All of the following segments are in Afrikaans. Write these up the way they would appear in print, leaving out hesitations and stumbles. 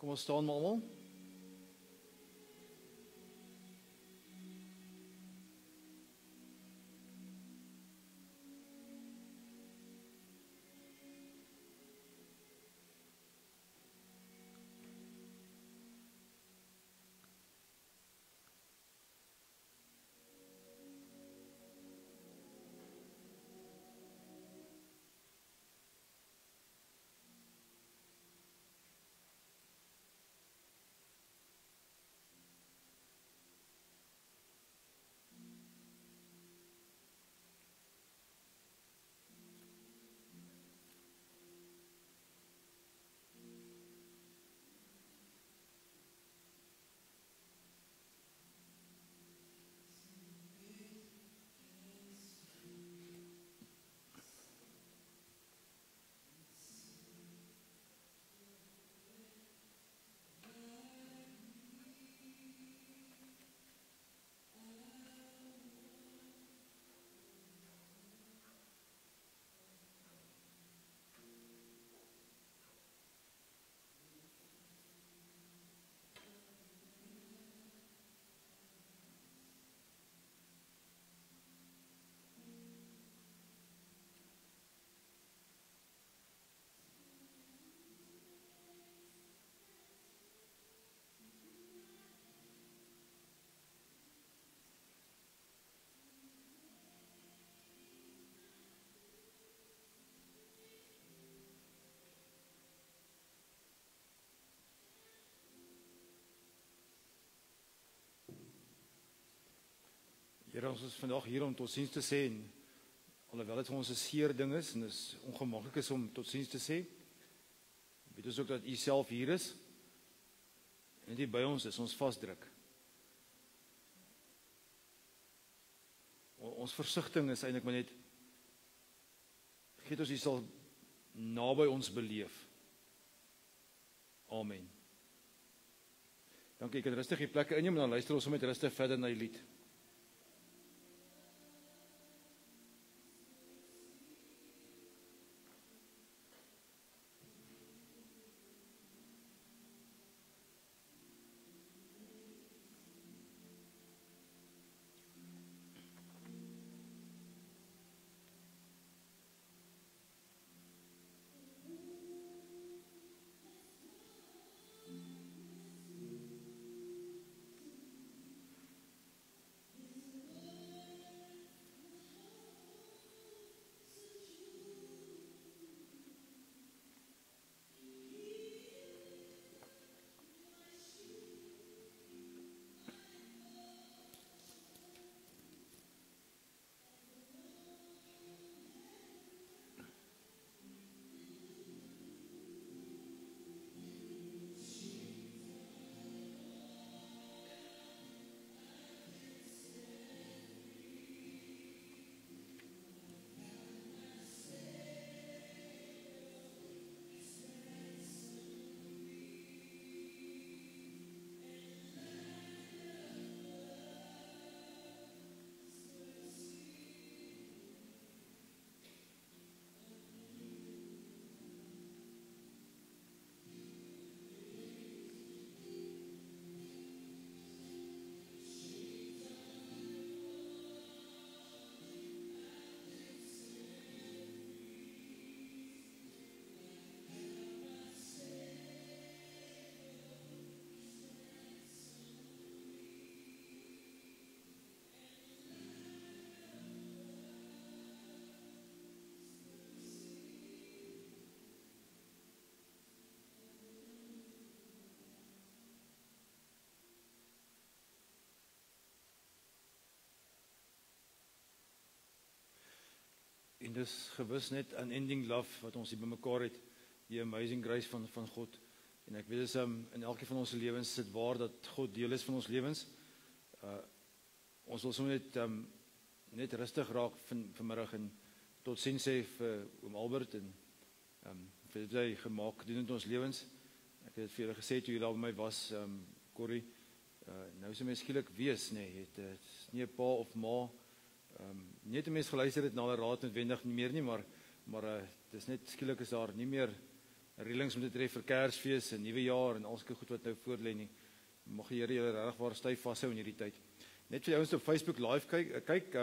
Kom ons staan maar almal. Here, ons is vandag hier om totsiens te sê, en alhoewel dit vir ons 'n seer ding is, en is ongemaklik is om totsiens te sê, weet ons ook dat U self hier is, en dat U by ons is, ons vasdruk. Ons versigtiging is eintlik maar net, geet ons U sal naby ons beleef. Amen. Dankie, ek kan rustig die plekke inneem, en dan luister ons met rustig verder na die lied. En dis gewis net unending love wat ons hier bymekaar het, die amazing grace van God. En ek weet dis in elkeen van ons lewens sit waar dat God deel is van ons lewens. Ons wil sommer net rustig raak vanmiddag en totsiens sê vir oom Albert en vir dit hy gemaak doen in ons lewens. Ek het dit vir julle gesê toe julle daar by my was, Corrie, nou is 'n mens skielik wees, nee, het nie 'n pa of ma. Nie het mens geluister het na hulle raad noodwendig nie meer nie, maar dis net skielik is daar nie meer reëlings moet tref vir Kersfees en Nuwe Jaar en al sulke goed wat nou voor lê nie. Mag die Here julle regtig waar styf vashou in hierdie tyd. Net vir die ouens op Facebook live kyk,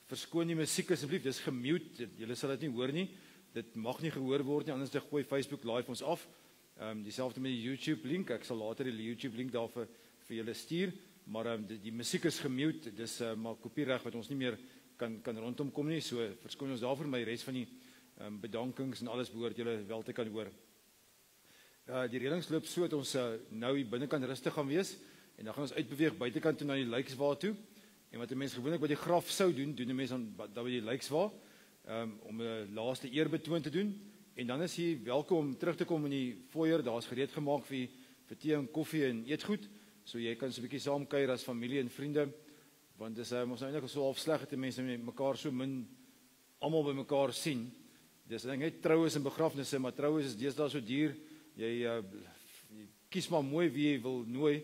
verskoon die musiek asseblief, dis gemute. Julle sal dit nie hoor nie. Dit mag nie gehoor word nie, anders dan gooi Facebook live ons af. Dieselfde met die YouTube link. Ek sal later die YouTube link daar vir julle stuur, maar die musiek is gemute. Dis maar kopiereg wat ons nie meer kan rondom kom nie. So verskoon ons daarvoor, my res van die bedankings en alles behoort julle wel te kan hoor. Die reëlings loop so dat ons nou hier binnekant rustig gaan wees en dan gaan ons uitbeweeg buitekant toe na die lijkswa toe. En wat 'n mens gewoonlik by die graf sou doen 'n mens dan by die lijkswa om 'n laaste eerbetoon te doen. En dan is jy welkom om terug te kom in die foyer. Daar's gereed gemaak vir tee en koffie en eetgoed. So jy kan so 'n bietjie saam kuier as familie en vriende. Want dis ons nou eintlik so half sleg dat mense mekaar so min almal by mekaar sien. Dis net troues en begrafnisse, maar troues is deesdae so duur. Jy kies maar mooi wie jy wil nooi.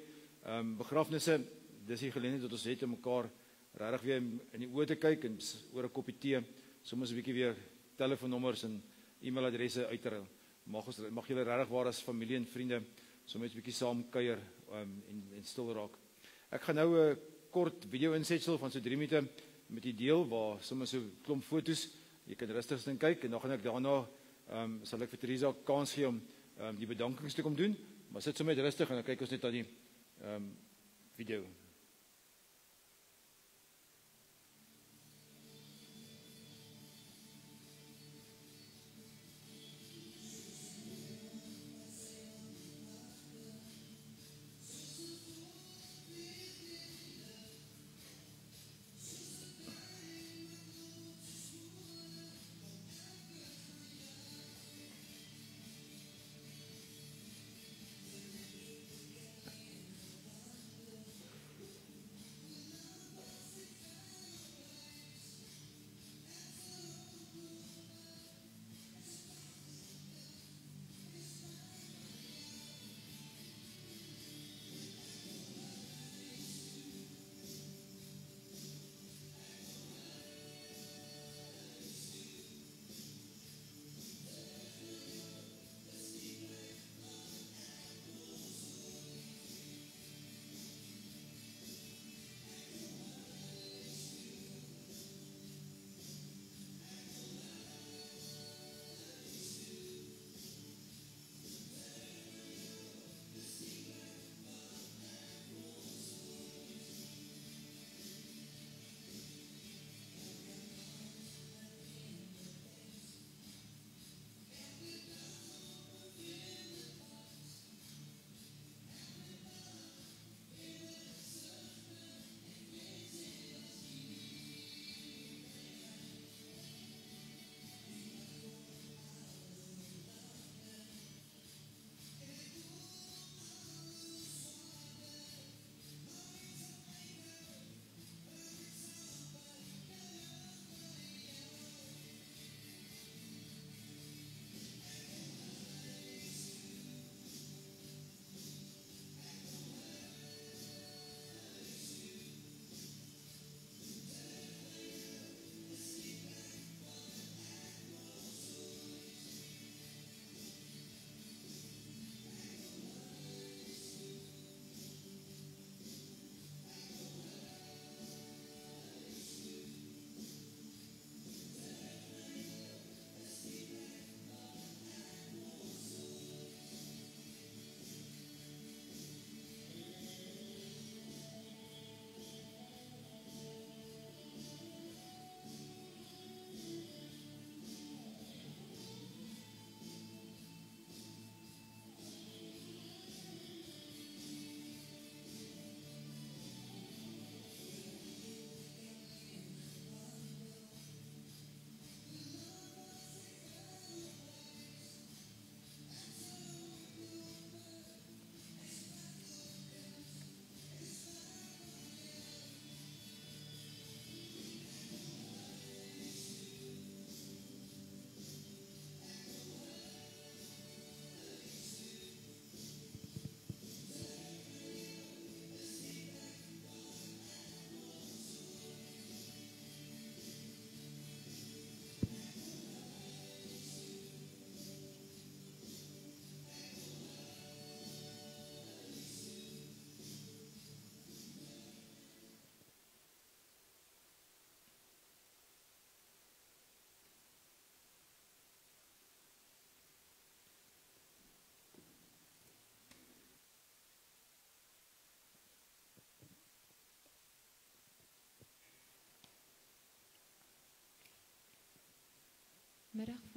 Begrafnisse, dis die geleentheid wat ons het om mekaar regtig weer in die oë te kyk en oor 'n koppie tee, soms 'n bietjie weer telefoonnommers en e-mailadresse uitruil. Mag julle regtig waar as familie en vriende soms 'n bietjie saam kuier en stil raak. Ek gaan nou 'n kort video insetsel van so 3 minute met die deel waar soms so 'n klomp fotos. Jy kan rustig sit en kyk en dan gaan ek daarna sal ek vir Teresa kans gee om die bedankings te kom doen, maar sit sommer net rustig en dan kyk ons net aan die video.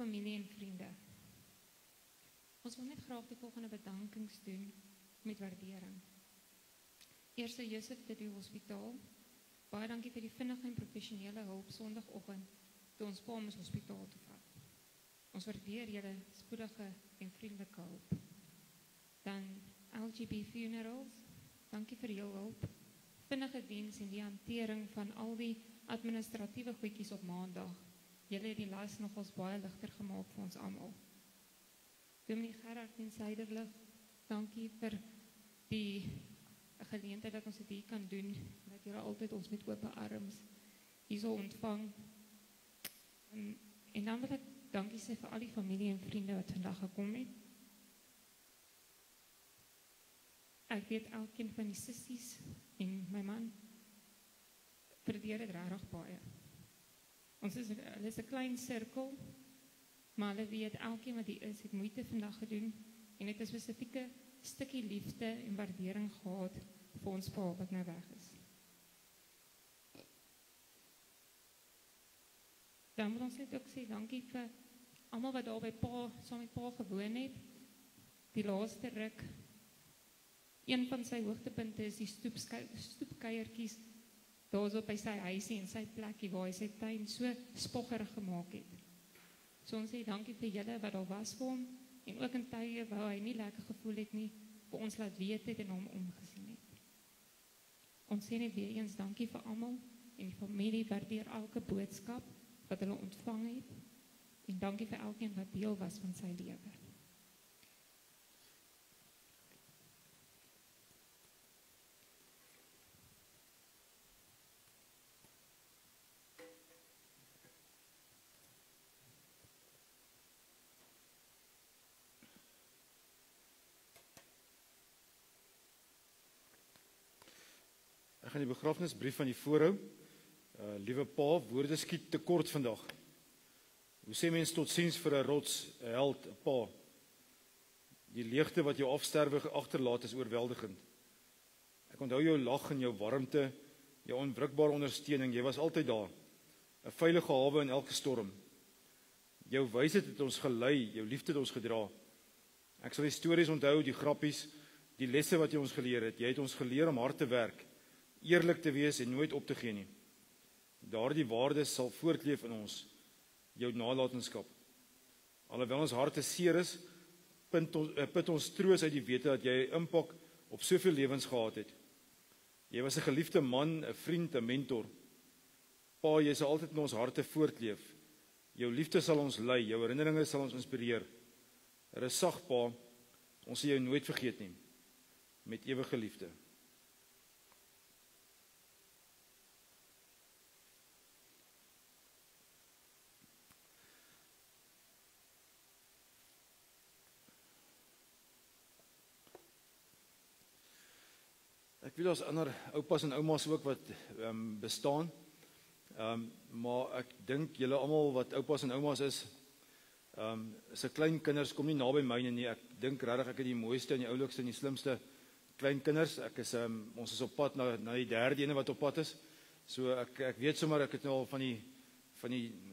familie en vriende. Ons wil net graag die volgende bedankings doen met waardering. Eerste Josef Tutu Hospitaal. Baie dankie vir die vinnige en professionele hulp sondagoggend toe ons pa ons hospitaal toe vat. Ons waardeer julle spoedige en vriendelike hulp. Dan LGB Funerals. Dankie vir jul hulp. Vinnige diens en die hantering van al die administratiewe goedjies op maandag. Julle het die las nogals baie ligter gemaak vir ons almal. Dominee Gerard en Suiderlig, dankie vir die geleentheid dat ons dit hier kan doen, dat julle altyd ons met open arms hierso ontvang. En dan wil ek dankie sê vir al die familie en vriende wat vandag gekom het. Ek weet elkeen van die sissies en my man waardeer dit regtig baie. Hulle is 'n klein sirkel, maar hulle weet elkeen wat hier is, het moeite vandag gedoen en het 'n spesifieke stukkie liefde en waardering gehad vir ons pa wat nou weg is. Dan moet ons net ook sê dankie vir almal wat daar by pa, saam met pa gewoon het. Die laaste ruk, een van sy hoogtepunte is die stoepkuiertjies daar so by sy huisie en sy plekkie waar hy sy tuin so spoggerig gemaak het. So ons sê dankie vir julle wat daar was vir hom en ook in tye waar hy nie lekker gevoel het nie, vir ons laat weet het en hom omgesien het. Ons sê net weer eens dankie vir almal en die familie waardeer elke boodskap wat hulle ontvang het en dankie vir elkeen wat deel was van sy lewe. Ek gaan die begrafnisbrief van die voorhou. Liewe pa, woorde skiet te kort vandag. Hoe sê mens totsiens vir 'n rots, 'n held, 'n pa? Die leegte wat jou afsterwe agterlaat is oorweldigend. Ek onthou jou lag en jou warmte, jou onwrikbare ondersteuning. Jy was altyd daar. 'n Veilige hawe in elke storm. Jou wysheid het ons gelei, jou liefde het ons gedra. Ek sal die stories onthou, die grappies, die lesse wat jy ons geleer het. Jy het ons geleer om hard te werk, eerlik te wees en nooit op te gee nie. Daardie waardes sal voortleef in ons, jou nalatenskap. Alhoewel ons harte seer is, put ons troos uit die wete dat jy 'n impak op soveel lewens gehad het. Jy was 'n geliefde man, 'n vriend, 'n mentor. Pa, jy sal altyd in ons harte voortleef. Jou liefde sal ons lei, jou herinneringe sal ons inspireer. Rustig, pa, ons sal jou nooit vergeet nie. Met ewige liefde. Ek weet daar's ander oupas en oumas ook wat bestaan. Maar ek dink julle almal wat oupas en oumas is 'n klein kinders kom nie naby myne nie. Ek dink regtig ek het die mooiste en die oulikste en die slimste klein kinders. Ek is ons is op pad na die derde ene wat op pad is. So ek weet sommer ek het nou al van die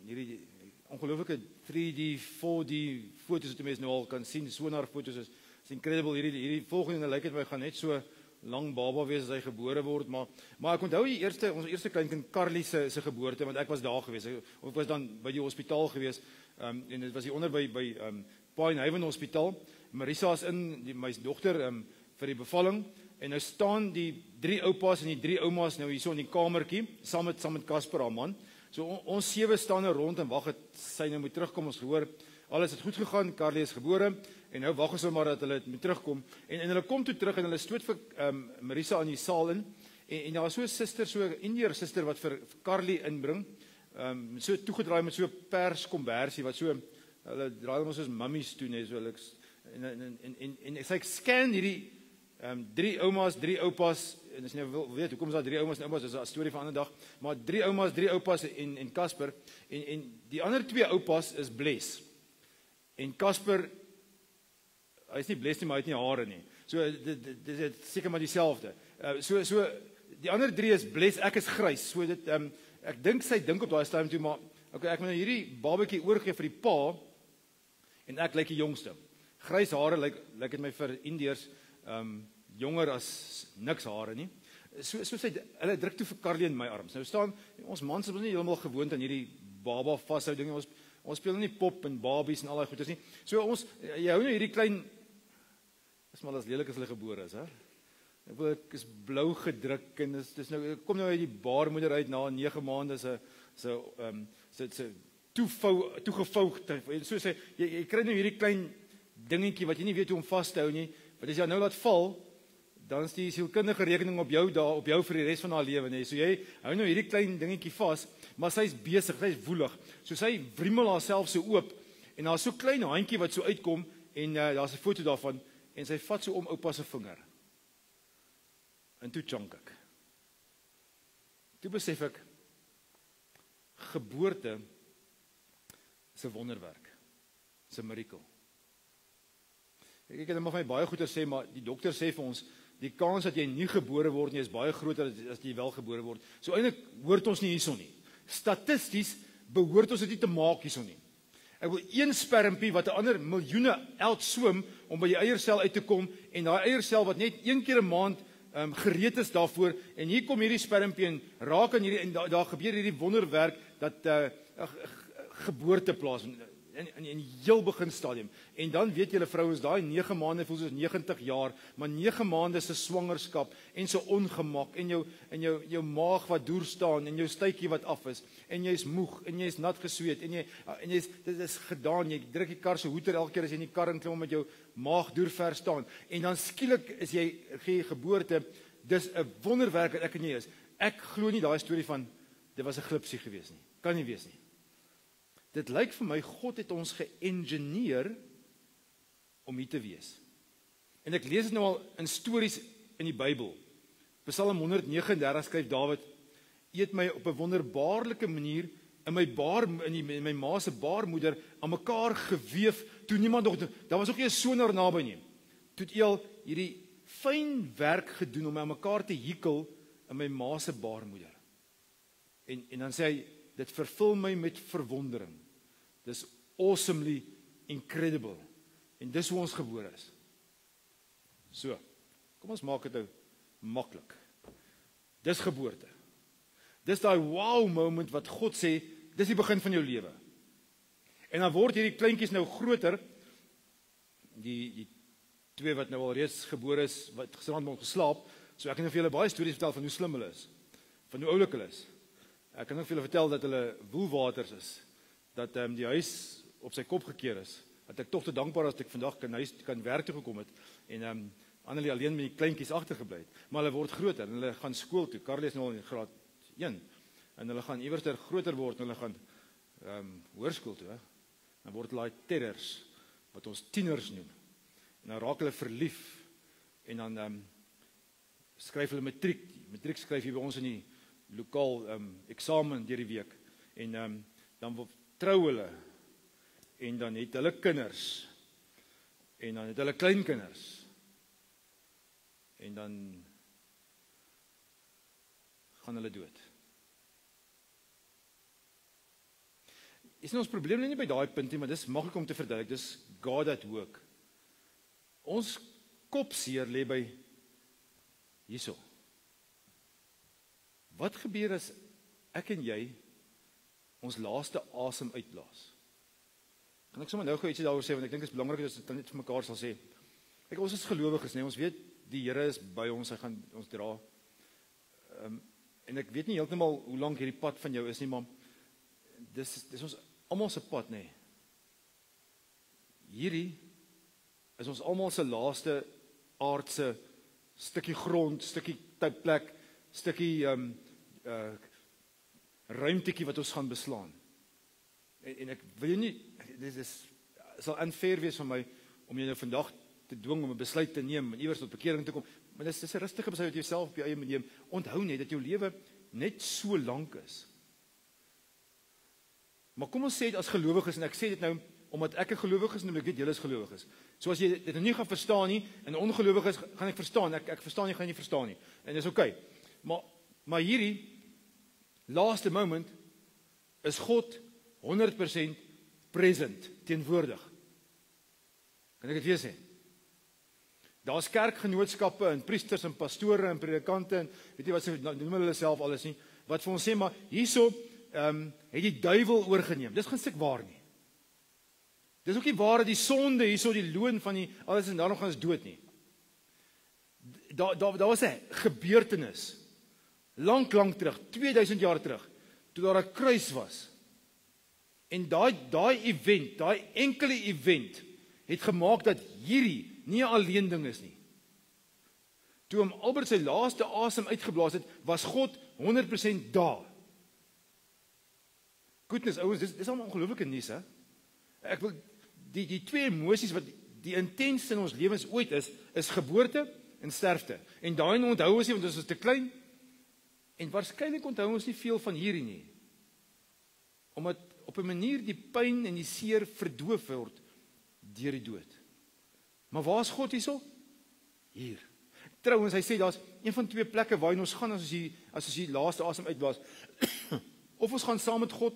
hierdie ongelooflike 3D, 4D foto's wat mense nou al kan sien. Sonar foto's is incredible. Hierdie volgende lyk dit my gaan net so lang baba wees as hy gebore word, maar ek onthou ons eerste kleinkind Carly se geboorte, want ek was daar gewees, of ek was dan by die hospitaal gewees, en dit was hier onder by Pa en Hyven Hospitaal. Marisa is my dogter, vir die bevalling, en nou staan die 3 oupas en die 3 oumas nou hier so in die kamertjie, saam met Casper, haar man. So ons 7 staan nou rond en wag dat sy nou moet terugkom. Ons gehoor, alles het goed gegaan, Carly is gebore, en nou wag ons maar dat hulle moet terugkom. En hulle kom toe terug en hulle stoot vir Marisa aan die saal in. En daar was so 'n suster, so 'n Indiër suster wat vir Carly inbring. So toegedraai met so 'n pers kombersie wat so hulle draai hom soos mummies toe net so hulle en sy scan hierdie 3 oumas, 3 oupas, en as jy weet hoekom is daar 3 oumas en oupas, dis 'n storie van 'n ander dag, maar 3 oumas, 3 oupas en Casper en die ander 2 oupas is bles. En Casper, hy is nie bles nie, maar hy het nie hare nie. So dit is seker maar dieselfde. So die ander 3 is bles, ek is grys. So dit ek dink sy dink op daai stadium toe, maar okay, ek moet nou hierdie babatjie oorgee vir die pa En ek lyk die jongste. Grys hare lyk dit my vir Indiërs jonger as niks hare nie. So sê hulle druk toe vir Carly in my arms. Nou staan ons mans is nie heeltemal gewoond aan hierdie baba vashou ding. Ons speel nie pop en babies en al daai goeders nie. So jy hou nou hierdie klein is maar as lelik as hulle gebore is, hè. Ek is blou gedruk en dis nou kom nou uit die baarmoeder uit na 9 maande se toegevou. So sê jy kry nou hierdie klein dingetjie wat jy nie weet hoe om vas te hou nie. Want as jy nou laat val, dan is die sielkundige rekening op jou vir die res van haar lewe, nee. So jy hou nou hierdie klein dingetjie vas, maar sy is besig, sy is woelig. So sy wriemel haarself so oop en daar's so klein handjie wat so uitkom en daar's 'n foto daarvan en sy vat so om oupa se vinger. En toe chonk ek. Toe besef ek geboorte is 'n wonderwerk. Is 'n miracle. Ek het maar vir my baie goeie sê, maar die dokter sê vir ons die kans dat jy nie gebore word nie is baie groter as jy wel gebore word. So eintlik hoort ons nie hierson nie. Statisties behoort ons dit nie te maak hierson nie. Ek wil een spermpie wat 'n ander miljoene swem om by die eiersel uit te kom en daai eiersel wat net een keer 'n maand gereed is daarvoor en hier kom hierdie spermpie en raak aan hierdie en daar gebeur hierdie wonderwerk dat geboorte plaasvind in heel begin stadium. En dan weet julle vrouens, daai 9 maande voel soos 90 jaar, maar 9 maande se swangerskap en so ongemak en jou maag wat deur staan en jou stuitjie wat af is en jy's moeg en jy's nat gesweet en jy's dit is gedaan, jy druk die kar se hoeter elke keer as jy in die kar inklim met jou maag deur ver staan en dan skielik is jy gee geboorte. Dis 'n wonderwerk wat ek en jy is. Ek glo nie daai storie van dit was 'n glipsie gewees nie. Kan nie wees nie. Dit lyk vir my God het ons geëngineer om hier te wees. En ek lees dit nou al in stories in die Bybel. Psalm 139 skryf Dawid: "U het my op 'n wonderbaarlike manier in my ma se baarmoeder aan mekaar geweef toe niemand nog daar was ook nie 'n sonar naby nie. Toe het U al hierdie fyn werk gedoen om my aan mekaar te hikel in my ma se baarmoeder." En dan sê hy, dit vervul my met verwondering. Dis awesomely incredible. En dis hoe ons gebore is. So, kom ons maak dit nou maklik. Dis geboorte. Dis daai wow moment wat God sê, dis die begin van jou lewe. En dan word hierdie kleintjies nou groter. Die twee wat nou al reeds gebore is, wat gisterand met geslaap. So ek kan vir julle baie stories vertel van hoe slim hulle is. Van hoe oulik hulle is. Ek kan ook vir julle vertel dat hulle woelwaters is. Dat die huis op sy kop gekeer is. Dat ek tog te dankbaar as ek vandag kan werk toe gekom het. En Annelie alleen met die kleintjies agtergebly het. Maar hulle word groter en hulle gaan skool toe. Carly is nou al in graad 1. En hulle gaan iewers groter word en hulle gaan hoërskool toe. Dan word hulle terrors wat ons tieners noem. En dan raak hulle verlief. En dan skryf hulle matriek. Matriek skryf hier by ons in die lokaal eksamen deur die week. En dan trou hulle. En dan het hulle kinders. En dan het hulle kleinkinders. En dan gaan hulle dood. Is ons probleem nie by daai punt nie, maar dis maklik om te verduidelik. Dis God at work. Ons kopseer lê by hierso. Wat gebeur as ek en jy ons laaste asem uitblaas? Kan ek sommer nou gou ietsie daaroor sê, want ek dink dit is belangrik dat ons net vir mekaar sal sê. Kyk, ons is gelowiges, nee, ons weet die Here is by ons, hy gaan ons dra. En ek weet nie heeltemal hoe lank hierdie pad van jou is nie, maar dis ons almal se pad, nê. Hierdie is ons almal se laaste aardse stukkie grond, stukkie plek, stukkie ruimtetjie wat ons gaan beslaan. En ek wil jy nie, dit sal unfair wees van my om jy nou vandag te dwing om 'n besluit te neem en iewers tot bekering te kom, maar dis 'n rustige besluit wat jy self op jou eie neem. Onthou net dat jou lewe net so lank is. Maar kom ons sê dit as gelowiges, en ek sê dit nou omdat ek 'n gelowige is en ek weet julle is gelowiges. So as jy dit nie gaan verstaan nie en ongelowig is, gaan ek verstaan. Ek verstaan nie, gaan nie verstaan nie. En dis oukei. Maar hierdie laaste moment is God 100% present, teenwoordig. Kan ek dit weer sê? Daar's kerkgenootskappe en priesters en pastore en predikante en weet jy wat se noem hulle self alles nie, wat vir ons sê maar hierso het die duiwel oorgeneem. Dis geen stuk waar nie. Dis ook nie waar dat die sonde hierso die loon van die alles en daarna gaan ons dood nie. Daar was 'n gebeurtenis lank terug, 2000 jaar terug, toe daar 'n kruis was. En daai event, daai enkele event het gemaak dat hierdie nie 'n alleen ding is nie. Toe hom Albert sy laaste asem uitgeblaas het, was God 100% daar. Goodness, ouens, dis al 'n ongelooflike nuus, hè? Ek wil die twee emosies wat die intensste in ons lewens ooit is geboorte en sterfte. En daai onthou ons nie want ons is te klein. En waarskynlik onthou ons nie veel van hierdie nie. Omdat op 'n manier die pyn en die seer verdoof word deur die dood. Maar waar is God hierso? Hier. Trouwens, hy sê daar's een van twee plekke waarheen ons gaan as ons die laaste asem uitblaas. Of ons gaan saam met God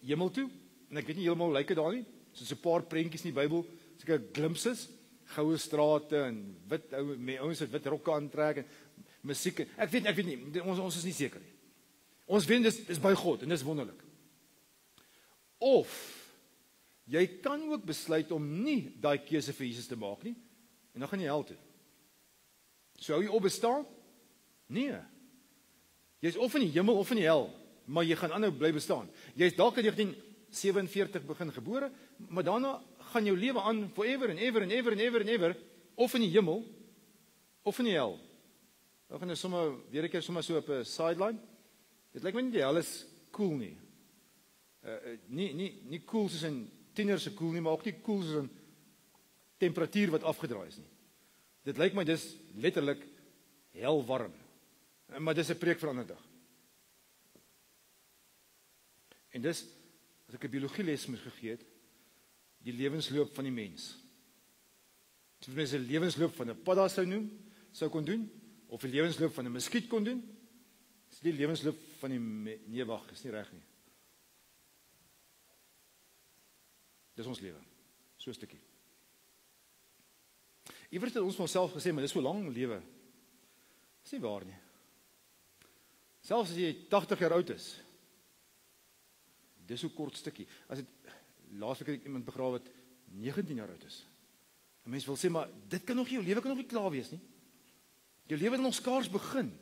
hemel toe, en ek weet nie heeltemal lyk dit daar nie, soos 'n paar prentjies in die Bybel, seker glimpses, goue strate en wit ouens wat wit rokke aantrek en musiek. Ek weet nie, ons is nie seker nie. Ons weet dis by God en dis wonderlik. Of jy kan ook besluit om nie daai keuse vir Jesus te maak nie en dan gaan jy hel toe. Sou jy op bestaan? Nee. Jy's of in die hemel of in die hel, maar jy gaan aanhou bly bestaan. Jy's dalk in 1947 begin gebore, maar daarna gaan jou lewe aan forever and ever, of in die hemel of in die hel. Dan gaan jy sommer weer 'n keer sommer so op 'n sideline. Dit lyk my nie die hel is cool nie. Nie cool soos 'n tieners se cool nie, maar ook nie cool soos 'n temperatuur wat afgedraai is nie. Dit lyk my dis letterlik hel warm. Maar dis 'n preek vir 'n ander dag. En dis as ek 'n biologieles moes gegee het, die lewensloop van die mens. As mens 'n lewensloop van 'n padda sou kon doen, of die lewensloop van 'n muskiet kon doen, is die lewensloop van die nee wag, is nie reg nie. Dis ons lewe, so 'n stukkie. Iewers het ons van onsself gesê, maar dis so lank lewe. Dis nie waar nie. Selfs as jy 80 jaar oud is, dis so kort stukkie. As dit laasweek het ek iemand begrawe wat 19 jaar oud is. 'n Mens wil sê, maar dit kan nog nie, jou lewe kan nog nie klaar wees nie. Jou lewe het nog skaars begin.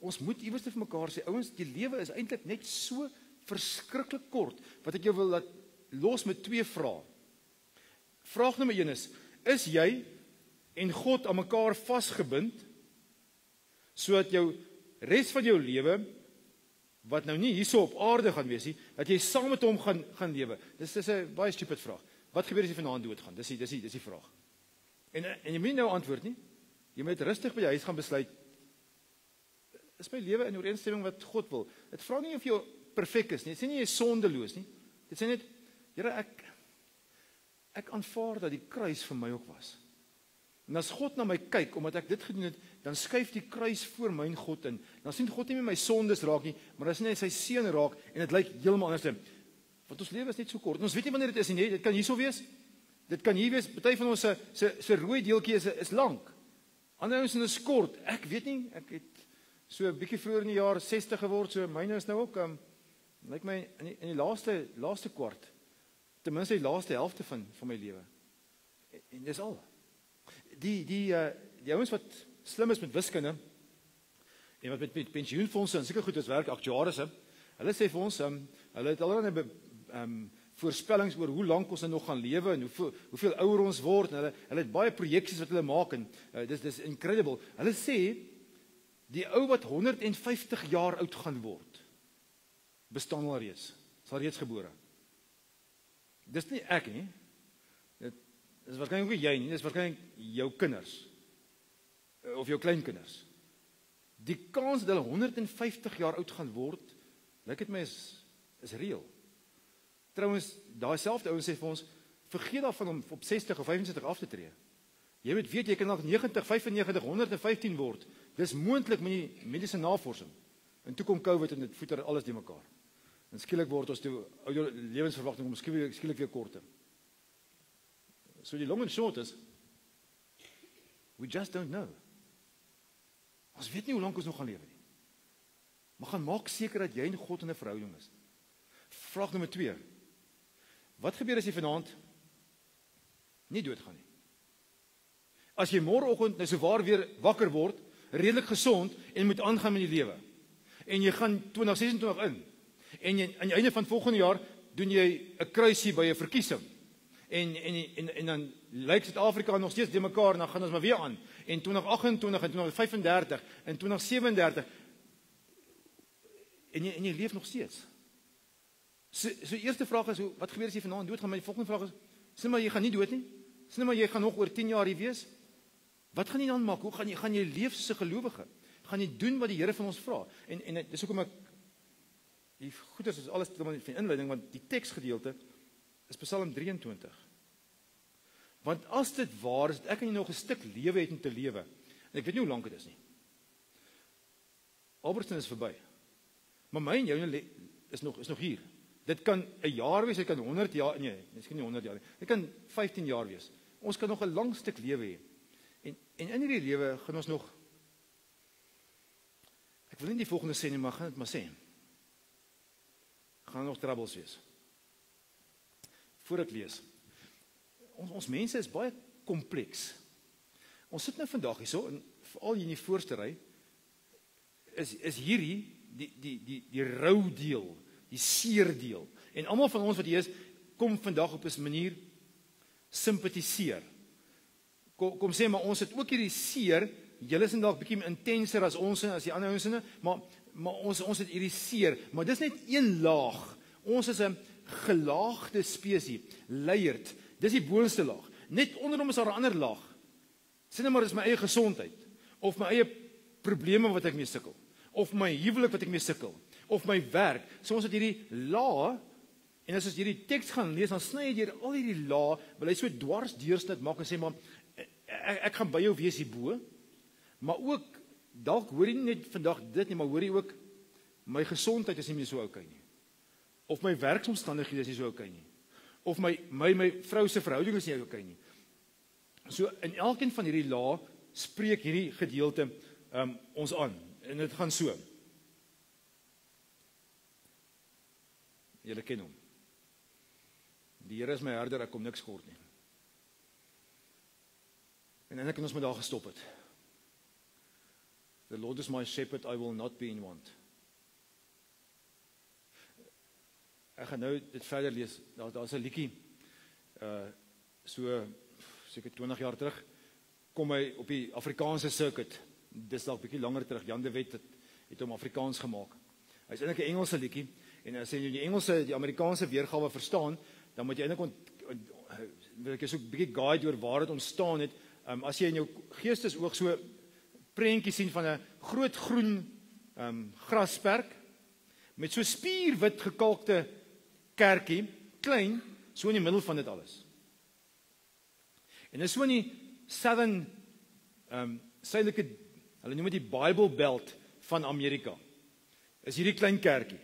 Ons moet iewers vir mekaar sê, ouens, die lewe is eintlik net so verskriklik kort, wat ek jou wil laat los met twee vrae. Vraag nommer 1 is jy en God aan mekaar vasgebind, sodat jou res van jou lewe, wat nou nie hierso op aarde gaan wees nie, dat jy saam met hom gaan lewe? Dis 'n baie stupid vraag. Wat gebeur as jy vanaand doodgaan? Dis die vraag. En jy moet nie nou antwoord nie. Jy moet rustig by jou huis gaan besluit, is my lewe in ooreenstemming wat God wil? Dit vra nie of jy perfek is nie. Dit sê nie jy is sondeloos nie. Dit sê net, Here, ek aanvaar dat die kruis vir my ook was. En as God na my kyk, omdat ek dit gedoen het, dan skuif die kruis voor my en God in. Dan sien God nie meer my sondes raak nie, maar dan sien hy sy seun raak, en dit lyk heeltemal anders. Want ons lewe is net so kort. En ons weet nie wanneer dit is nie. Dit kan hierso wees. Dit kan hier wees. Party van ons se rooi deeltjie is lank. Ander ons is kort. Ek weet nie. Ek het so 'n bietjie vroeër in die jaar 60 geword, so myne is nou ook lyk my in die laaste kwart. Ten minste die laaste helfte van my lewe. En dis al. Die ouens wat slim is met wiskunde en wat met pensioenfondse en seker goed is werk, aktuarisse, hulle sê vir ons, hulle het allerlei voorspellings oor hoe lank ons nog gaan lewe en hoeveel ouer ons word, en hulle het baie projeksies wat hulle maak, en dis incredible. Hulle sê, die ou wat 150 jaar oud gaan word, bestaan al reeds, is al reeds gebore. Dis nie ek nie, dis waarskynlik ook jy nie, dis waarskynlik jou kinders, of jou kleinkinders. Die kans dat hulle 150 jaar oud gaan word, lyk dit my is reëel. Trouwens, daai selfde ouens sê vir ons, vergeet daarvan om op 60 of 65 af te tree. Jy moet weet, jy kan nog 90, 95, 115 word. Dis moontlik met die mediese navorsing. En toe kom COVID en dit voeter alles die mekaar. En skielik word ons toe lewensverwagting om skielik weer korter. So die long and short is, we just don't know. Ons weet nie hoe lank ons nog gaan lewe nie. Maar gaan maak seker dat jy en God in 'n verhouding is. Vraag nommer 2. Wat gebeur as jy vanaand nie doodgaan nie? As jy môreoggend nou sowaar weer wakker word, redelik gesond en moet aangaan met die lewe. En jy gaan 2026 in. En jy, aan die einde van volgende jaar doen jy 'n kruisie by 'n verkiesing. En dan lyk Suid-Afrika nog steeds de mekaar en dan gaan ons maar weer aan. En 2028 en 2035 en 2037 en jy leef nog steeds. So eerste vraag is, wat gebeur as jy vanaand doodgaan? Maar die volgende vraag is, sê maar jy gaan nie dood nie. Sê maar jy gaan nog oor 10 jaar hier wees. Wat gaan jy dan maak? Hoe gaan jy leef soos 'n gelowige? Gaan jy doen wat die Here van ons vra? En dis hoekom ek die goeders is alles van inleiding, want die teksgedeelte is Psalm 23. Want as dit waar is, dat ek en jy nog 'n stuk lewe het om te lewe, en ek weet nie hoe lank dit is nie. Albertson is verby. Maar my en jou is nog hier. Dit kan 'n jaar wees, dit kan 100 jaar, nee, miskien nie 100 jaar nie. Dit kan 15 jaar wees. Ons kan nog 'n lang stuk lewe hê. En in hierdie lewe gaan ons nog, ek wil nie die volgende sê nie, maar gaan dit maar sê. Gaan nog troubles wees. Voor ek lees. Ons mense is baie kompleks. Ons sit nou vandag hierso, en veral hier in die voorste ry, is hierdie die rou deel, die seer deel. En almal van ons wat hier is, kom vandag op 'n manier simpatiseer. Kom sê maar ons het ook hierdie seer, julle is dalk bietjie intenser as ons en as die ander ouens, maar ons het hierdie seer, maar dis net een laag. Ons is 'n gelaagde spesies, layered. Dis die boonste laag. Net onder hom is daar 'n ander laag. Sê net maar dis my eie gesondheid, of my eie probleme wat ek mee sukkel, of my huwelik wat ek mee sukkel, of my werk. So ons het hierdie laag, en as ons hierdie teks gaan lees, dan sny hy deur al hierdie laag, wil hy so dwars deursnit maak en sê maar ek gaan by jou wees hierbo, maar ook dalk hoor jy nie net vandag dit nie, maar hoor jy ook my gesondheid is nie meer so oukei nie. Of my werksomstandighede is nie so oukei nie. Of my vrou se verhouding is nie oukei nie. So in elkeen van hierdie laag spreek hierdie gedeelte ons aan. En dit gaan so. Julle ken hom. Die Here is my herder, ek kom niks kort nie. En eintlik kan ons met daar gestop het. The Lord is my shepherd, I will not be in want. Ek gaan nou dit verder lees. Daar's 'n liedjie so seker 20 jaar terug kom hy op die Afrikaanse circuit. Dis dalk bietjie langer terug. Jan de Wet het hom Afrikaans gemaak. Hy's eintlik 'n Engelse liedjie en as jy die Amerikaanse weergawe verstaan, dan moet jy eintlik wil ek so 'n bietjie guide oor waar dit ontstaan het. As jy in jou geestesoog so prentjie sien van 'n groot groen grasperk met so spierwit gekalkte kerkie, klein, so in die middel van dit alles. En dis so in die southern suidelike, hulle noem dit die Bible Belt van Amerika. Is hierdie klein kerkie.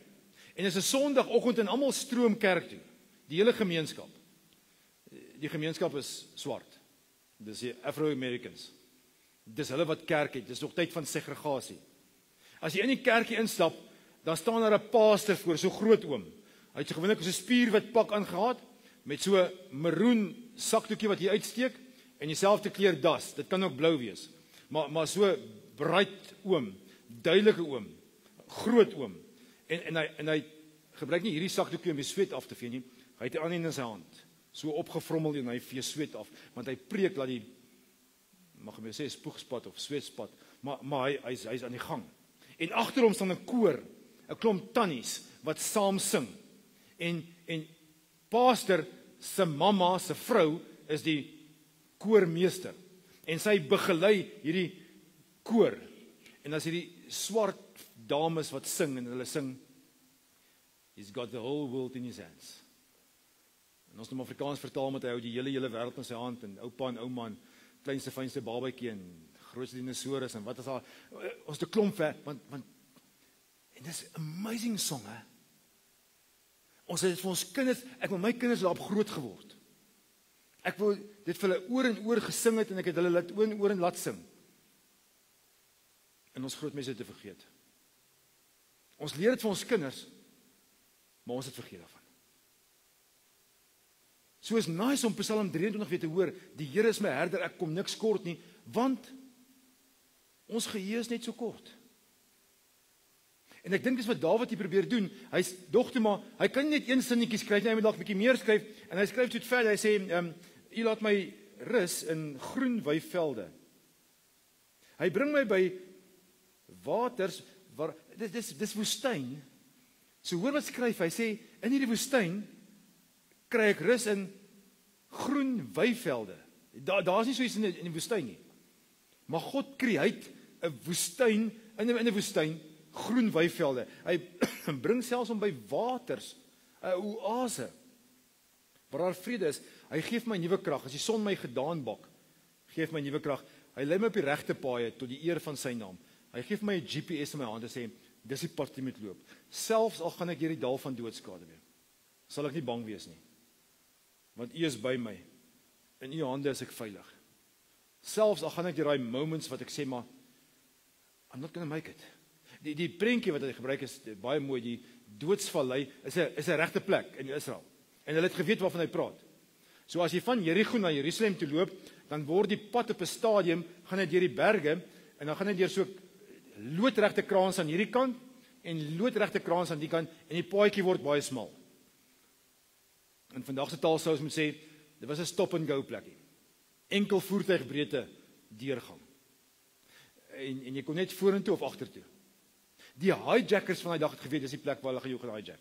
En is 'n Sondagoggend en almal stroom kerk toe. Die hele gemeenskap. Die gemeenskap is swart. Dis die Afro-Americans. Dis hulle wat kerk het. Dis nog tyd van segregasie. As jy in die kerkie instap, dan staan daar 'n pastor voor, so groot oom. Hy het so gewoonlik so 'n spierwit pak aangehad met so 'n maroen sakdoekie wat hier uitsteek en dieselfde kleur das. Dit kan ook blou wees. Maar so bright oom, duidelike oom, groot oom. En hy gebruik nie hierdie sakdoekie om die sweet af te vee nie. Hy het 'n ander in sy hand, so opgevrommel en hy vee sweet af, want hy preek dat die mag ek sê spoegspat of sweetspat, maar hy's aan die gang. En agter hom staan 'n koor, 'n klomp tannies wat saam sing. En pastor se mamma, se vrou is die koormeester. En sy begelei hierdie koor. En as hierdie swart dames wat sing en hulle sing, he's got the whole world in his hands. En ons in Afrikaans vertaal met hy hou die hele wêreld in sy hand en oupa en ouma en kleinste fynste babatjie en grootste dinosaurus en wat is daar, ons te klomp want en dis 'n amazing song, hè. Ons het vir ons kinders, ek met my kinders daarop groot geword. Ek wil dit vir hulle oor en oor gesing het en ek het hulle laat oor en oor en laat sing. En ons groot mense te vergeet. Ons leer dit vir ons kinders, maar ons het vergeet daarvan. So is nice om Psalm 23 weer te hoor, die Here is my herder, ek kom niks kort nie, want ons geheue is net so kort. En ek dink dis wat Dawid hier probeer doen. Hy's dog toe maar, hy kan nie net een sinnetjie skryf nie, hy moet dalk 'n bietjie meer skryf en hy skryf tot verder. Hy sê, U laat my rus in groen weivelde. Hy bring my by waters waar dis woestyn. So hoor wat skryf hy, sê in hierdie woestyn kry ek rus in groen weivelde. Daar's nie so iets in die woestyn nie. Maar God create 'n woestyn in 'n woestyn, groen weivelde. Hy bring selfs hom by waters, 'n oase waar daar vrede is. Hy gee my nuwe krag. As die son my gedaan bak, gee my nuwe krag. Hy lei my op die regte paaie tot die eer van sy naam. Hy gee my 'n GPS in my hand en sê, dis die pad wat jy moet loop. Selfs al gaan ek deur die dal van doodskade weer, sal ek nie bang wees nie. Want U is by my. In U hande is ek veilig. Selfs al gaan ek deur daai moments wat ek sê maar I'm not going to make it. Die prentjie wat hy gebruik is baie mooi. Die doodsvallei is 'n regte plek in Israel. En hulle het geweet waarvan hy praat. So as jy van Jerigo na Jerusalem toe loop, dan word die pad op 'n stadium, gaan hy deur die berge en dan gaan hy deur so loodregte kraans aan hierdie kant en loodregte kraans aan die kant en die paadjie word baie smal. In vandag se taal sou ons moet sê, dit was 'n stop and go plekkie. Enkel voertuigbreedte deurgang. En jy kon net vorentoe of agtertoe. Die hijackers van daai dag het geweet dis die plek waar hulle gaan jou gaan hijack.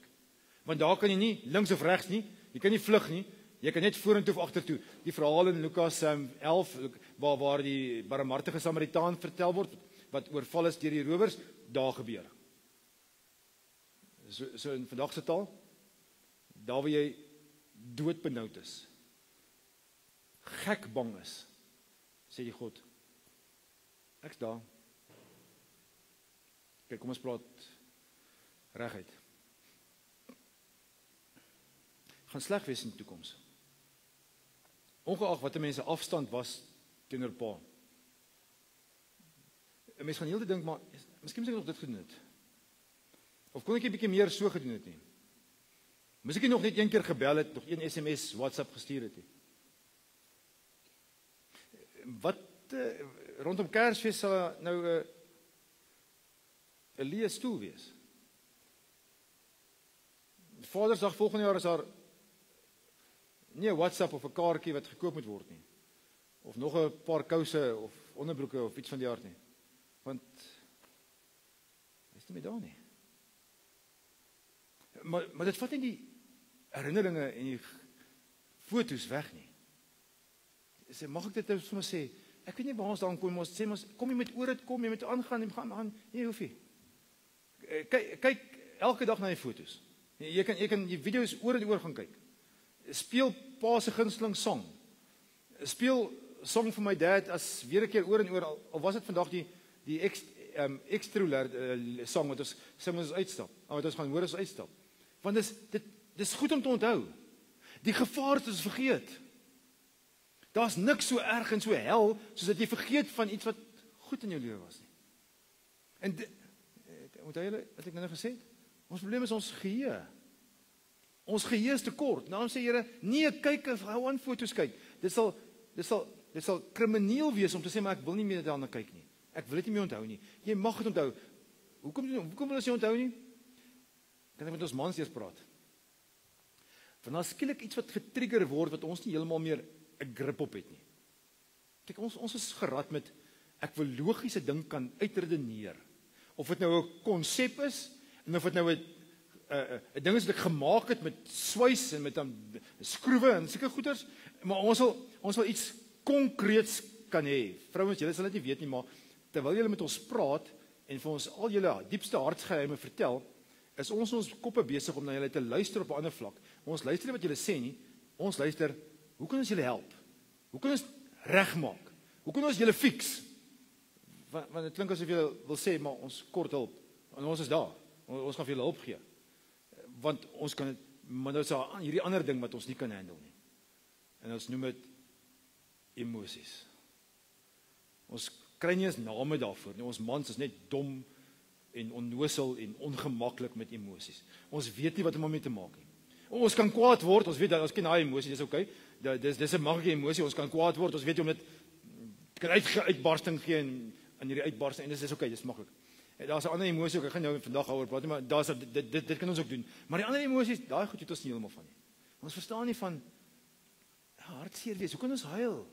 Want daar kan jy nie links of regs nie, jy kan nie vlug nie, jy kan net vorentoe of agtertoe. Die verhaal in Lukas 11 waar die barmhartige Samaritaan vertel word wat oorval is deur die rowers, daar gebeur. So in vandag se taal, daar waar jy doodbenoud is, gek bang is, sê die God, ek's daar. Kyk, kom ons praat reguit. Gaan sleg wees in die toekoms. Ongeag wat 'n mens se afstand was teenoor pa. 'n Mens gaan heeltyd dink, maar miskien moet ek nog dit gedoen het. Of kon ek 'n bietjie meer so gedoen het nie? Moes ek nog net een keer gebel het, nog een SMS, WhatsApp gestuur het nie? Wat rondom Kersfees sal nou 'n leë stoel wees. Vadersdag volgende jaar is daar nie 'n WhatsApp of 'n kaartjie wat gekoop moet word nie. Of nog 'n paar kouse of onderbroeke of iets van die aard nie. Want is nie meer daar nie. Maar dit vat nie die herinneringe en die foto's weg nie. Sê, mag ek dit nou sommer sê? Ek weet nie waar ons daaraan kom, ons sê ons kom jy met oor dit kom, jy moet aangaan en gaan. Nee, hoef nie. Kyk elke dag na die foto's. Jy kan die video's oor en oor gaan kyk. Speel pa se gunsteling song. Speel song vir my dad as weer 'n keer oor en oor, al was dit vandag die extra song wat ons sing ons uitstap. Wat ons gaan hoor as uitstap. Want dis goed om te onthou. Die gevaar is ons vergeet. Daar's niks so erg en so hel soos dat jy vergeet van iets wat goed in jou lewe was nie. En onthou julle wat ek nou gesê het? Ons probleem is ons geheue. Ons geheue is te kort. Nou sê Here, nee, kyk, hou aan foto's kyk. Dit sal krimineel wees om te sê maar ek wil nie meer daarna kyk nie. Ek wil dit nie meer onthou nie. Jy mag dit onthou. Hoekom wil ons nie onthou nie? Kan ek met ons mans eers praat? Want dan skielik iets wat getrigger word wat ons nie heeltemal meer 'n grip op het nie. Kyk, ons is gerad met ek wil logiese ding kan uitredeneer. Of dit nou 'n konsep is en of dit nou 'n ding is wat ek gemaak het met swys en met skroewe en sulke goeders, maar ons wil iets konkreets kan hê. Vrouens, julle sal dit nie weet nie, maar terwyl julle met ons praat en vir ons al julle diepste hartsgeheime vertel, is ons koppe besig om na julle te luister op 'n ander vlak. Ons luister nie wat julle sê nie, ons luister, hoe kan ons julle help? Hoe kan ons regmaak? Hoe kan ons julle fix? Want dit klink asof jy wil sê, maar ons kort hulp. En ons is daar. Ons gaan vir julle hulp gee. Want ons kan dit, maar nou is daar hierdie ander ding wat ons nie kan handle nie. En ons noem dit emosies. Ons kry nie eens name daarvoor nie. Ons mans is net dom en onnosel en ongemaklik met emosies. Ons weet nie wat om mee te maak nie. Ons kan kwaad word, ons weet dat ons ken daai emosie, dis okay. Dis 'n maklike emosie, ons kan kwaad word, ons weet jy om dit kan uitbarsting gee in hierdie uitbarsting en dis okay, dis maklik. Daar's 'n ander emosie ook, ek gaan nou vandag daaroor praat, maar dit kan ons ook doen. Maar die ander emosies, daai goed het ons nie heeltemal van nie. Ons verstaan nie van hartseer wees. Hoe kan ons huil?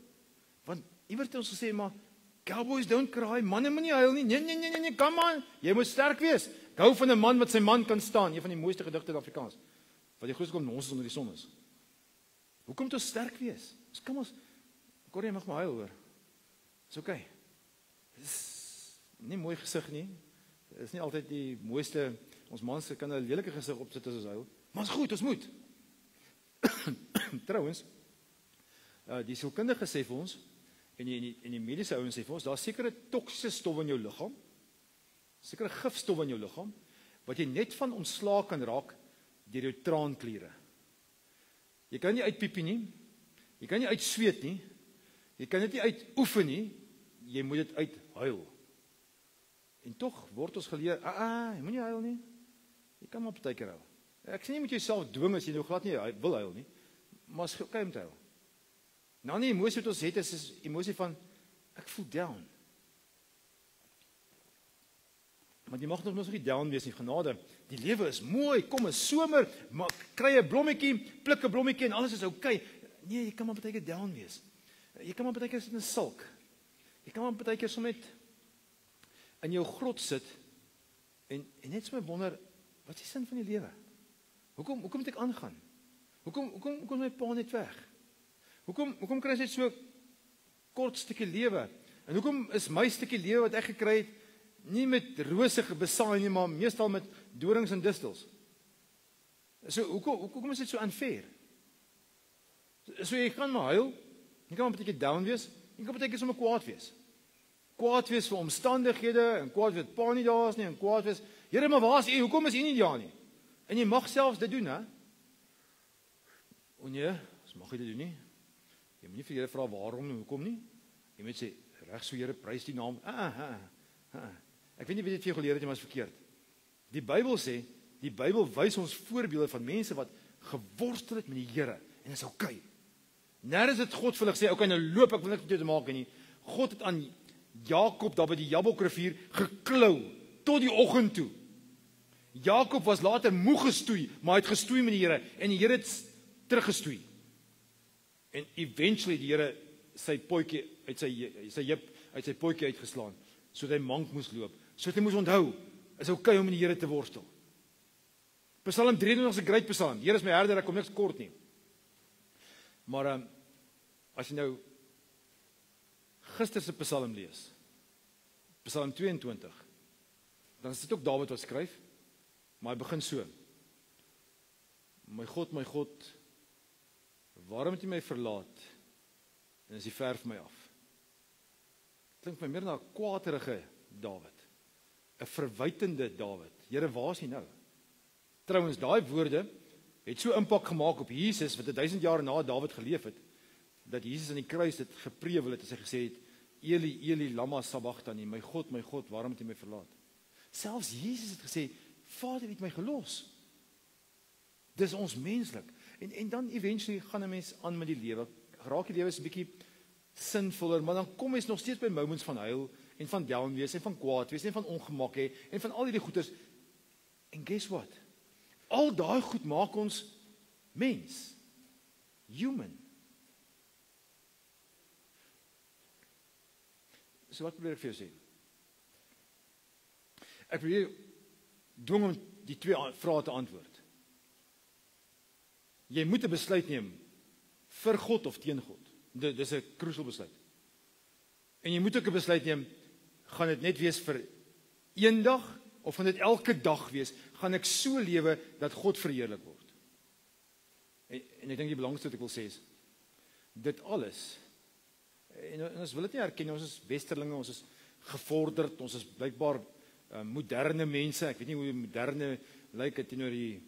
Want iewers het ons gesê maar cowboys don't cry, manne moet nie huil nie. Nee, come on. Jy moet sterk wees. Ek hou van 'n man wat sy man kan staan, een van die mooiste gedigte in Afrikaans. Wat die grootste kom nonsens onder die son is. Hoekom moet ons sterk wees? Corrie mag maar huil hoor. Dis okay. Dis nie mooi gesig nie. Is nie altyd die mooiste. Ons mans kan 'n lelike gesig opsit as ons huil. Maar is goed, ons moet. Trouwens, die sielkundige sê vir ons en die mediese ouens sê vir ons, daar's sekere toksiese stowwe in jou liggaam, sekere gifstowwe in jou liggaam wat jy net van ontslae kan raak deur jou traankliere. Jy kan nie uitpiepie nie. Jy kan nie uitsweet nie. Jy kan dit nie uitoefen nie. Jy moet dit uithuil. En tog word ons geleer, jy moenie huil nie. Jy kan maar partykeer huil. Ek sê nie moet jouself dwing as jy nou glad nie wil huil nie, maar as jy okay om te huil. Nou nie emosie wat ons het is emosie van ek voel down. Maar jy mag nog nie down wees nie, genade. Die lewe is mooi, kom 'n somer, maar kry 'n blommetjie, pluk 'n blommetjie en alles is okay. Nee, jy kan maar partykeer down wees. Jy kan maar partykeer sit in 'n sulk. Jy kan maar partykeer sommer in jou grot sit en net so wonder, wat is die sin van die lewe? Hoekom moet ek aangaan? Hoekom my pa net weg? Hoekom kry ek net so kort stukkie lewe? En hoekom is my stukkie lewe wat ek gekry het nie met rose besaai nie, maar meestal met dorings en distels? So hoekom is dit so unfair? So jy kan maar huil, jy kan maar partykeer down wees, jy kan partykeer sommer kwaad wees. Kwaad wees vir omstandighede en kwaad wees pa nie daar is nie en kwaad wees, Here, maar waar is U? Hoekom is U nie daar nie? En jy mag selfs dit doen, hè? O nee, ons mag dit doen nie. Jy moet nie vir die Here vra waarom en hoekom nie. Jy moet sê, reg so Here, prys die naam. Ek weet nie wie dit vir jou geleer het, maar is verkeerd. Die Bybel sê, die Bybel wys ons voorbeelde van mense wat geworstel het met die Here en is okay. Nergens het God vir hulle gesê, okay, nou loop ek wil niks met jou te maak nie. God het aan Jakob daar by die Jabokrivier geklou tot die oggend toe. Jakob was later moeg gestoei, maar hy het gestoei met die Here en die Here het teruggestoei. En eventually die Here sy potjie uit sy jip uit sy potjie uitgeslaan, sodat hy mank moes loop, sodat hy moes onthou, is okay om met die Here te worstel. Psalm 23 is 'n great psalm. Here is my herder, ek kom niks kort nie. Maar as jy nou gister se psalm lees, Psalm 22, dan is dit ook Dawid wat skryf, maar hy begin so: my God, waarom het U my verlaat en is U ver van my af? Klink my meer na 'n kwaaderige Dawid, 'n verwytende Dawid. Here, waar is U nou? Trouwens, daai woorde het so impak gemaak op Jesus, wat 1000 jaar na Dawid geleef het, dat Jesus aan die kruis dit gepreewel het, as hy gesê het, Eli, Eli, lama sabachthani, my God, waarom het U my verlaat? Selfs Jesus het gesê, Vader het my gelos. Dis ons menslik. En dan eventually gaan 'n mens aan met die lewe. Raak die lewe 'n bietjie sinvoller, maar dan kom mens nog steeds by moments van huil en van down wees en van kwaad wees en van ongemak hê en van al hierdie goeters. En guess what? Al daai goed maak ons mens. Human. So wat probeer ek vir jou sê? Ek probeer dwing om die twee vrae te antwoord. Jy moet 'n besluit neem vir God of teen God. Dis 'n crucial besluit. En jy moet ook 'n besluit neem, gaan dit net wees vir een dag of gaan dit elke dag wees? Gaan ek so lewe dat God verheerlik word? En ek dink die belangrikste wat ek wil sê is, dit alles, en ons wil dit nie erken, ons is westerlinge, ons is gevorderd, ons is blykbaar moderne mense, ek weet nie hoe moderne lyk het teenoor die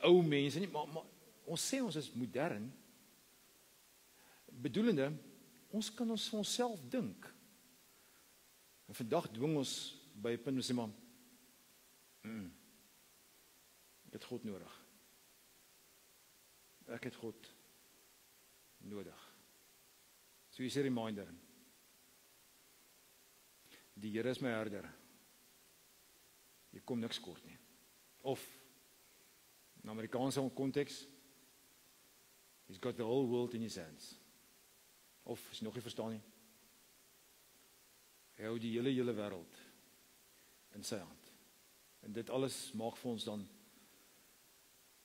ou mense nie, maar ons sê ons is modern. bedoelende, ons kan ons vir onsself dink. En vandag dwing ons by 'n punt om te sê, maar, ek het God nodig. Ek het God nodig. So hier is 'n reminder. Die Here is my herder. Jy kom niks kort nie. Of, in Amerikaanse konteks, he's got the whole world in his hands. Of, as jy nog nie verstaan nie, hy hou die hele wêreld in sy hand. En dit alles maak vir ons dan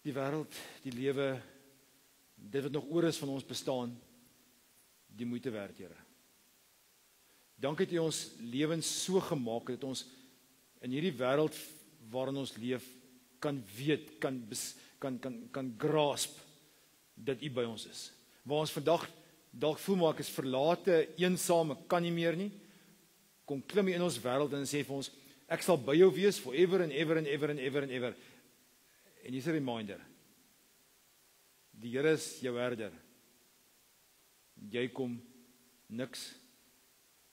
die wêreld, die lewe, dit wat nog oor is van ons bestaan, die moeite werd, Here. Dankie dat U ons lewens so gemaak het, dat ons in hierdie wêreld waarin ons leef, kan weet, kan grasp, dat U by ons is. Waar ons vandag dalk voel maar ek is verlate, eensaam, ek kan nie meer nie, kom klim U in ons wêreld en sê vir ons, ek sal by jou wees forever and ever and ever and ever and ever. En hier is 'n reminder. Die Here is jou herder. Jy kom niks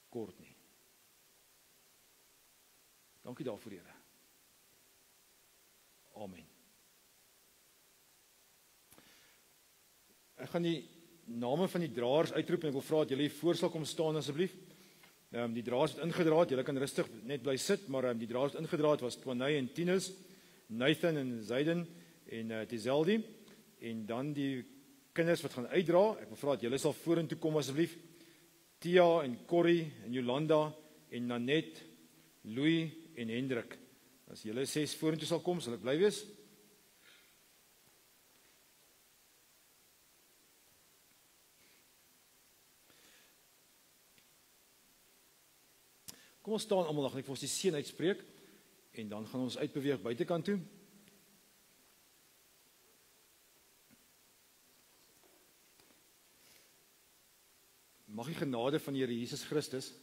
kort nie. Dankie daarvoor, Here. Amen. Ek gaan die name van die draers uitroep en ek wil vra dat julle voor sal kom staan asseblief. Die draers het ingedra het, julle kan rustig net bly sit, maar die draers het ingedra het was Twanay en Tinus, Nathan en Zayden en Tizeldi, en dan die kinders wat gaan uitdra. Ek wil vra dat julle sal vorentoe kom asseblief. Tia en Corrie en Jolanda en Nanette, Louis en Hendrik. As julle 6 vorentoe sal kom, sal ek bly wees. Kom ons staan almal, dan gaan ek vir ons die seën uitspreek en dan gaan ons uitbeweeg buitekant toe. Mag die genade van die Here Jesus Christus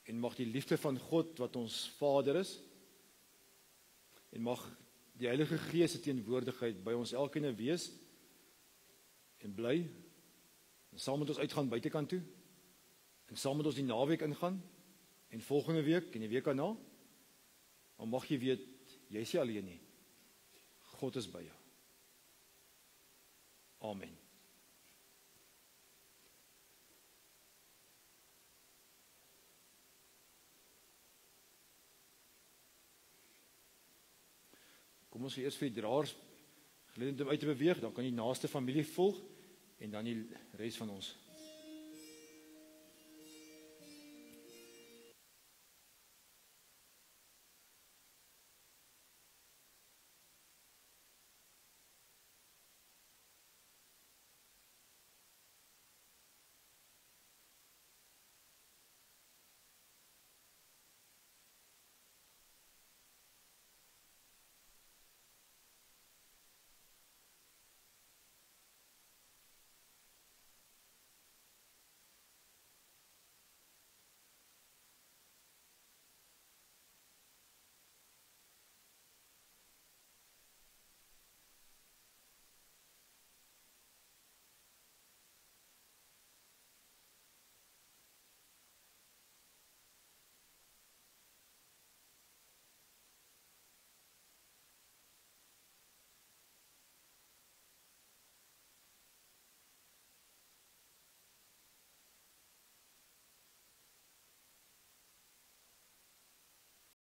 en mag die liefde van God wat ons Vader is en mag die Heilige Gees se teenwoordigheid by ons elkeen wees en bly en saam met ons uitgaan buitekant toe en saam met ons die naweek ingaan en volgende week en die week daarna, dan mag jy weet, jy is nie alleen nie. God is by jou. Amen. Kom ons eers vir die draers geleentheid om uit te beweeg, dan kan die naaste familie volg en dan die res van ons